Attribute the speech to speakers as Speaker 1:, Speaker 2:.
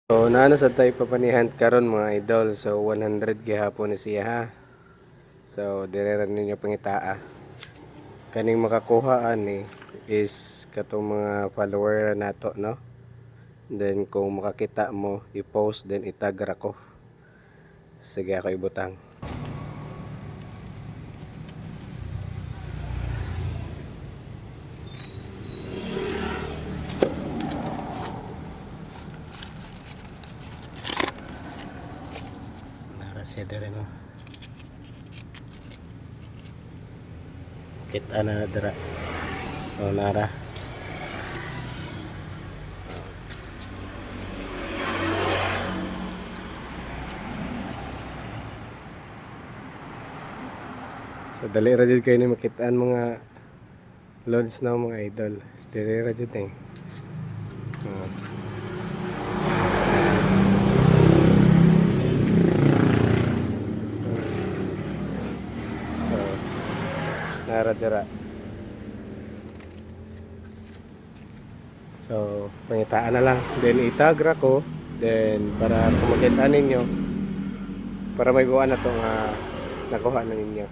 Speaker 1: So naano sa tayo papanihan karon mga idol. So 100 gihapon ni siya ha. So dire ra ninyo pangitaa. Kaning makakuha ani is katong mga follower nato no. Then kung makakita mo i-post then itag ra ko. Sige ako ibutang. Nara siya dire no. Kita na dira. So nara. So dali ra jud kayo ni makitaan mga loads na mga idol. Dili ra jud eh. So nara dira. So pangitaan na lang. Then itag ra ko. Then para kung makita ninyo para may buwan na to nga nakuha na ninyo.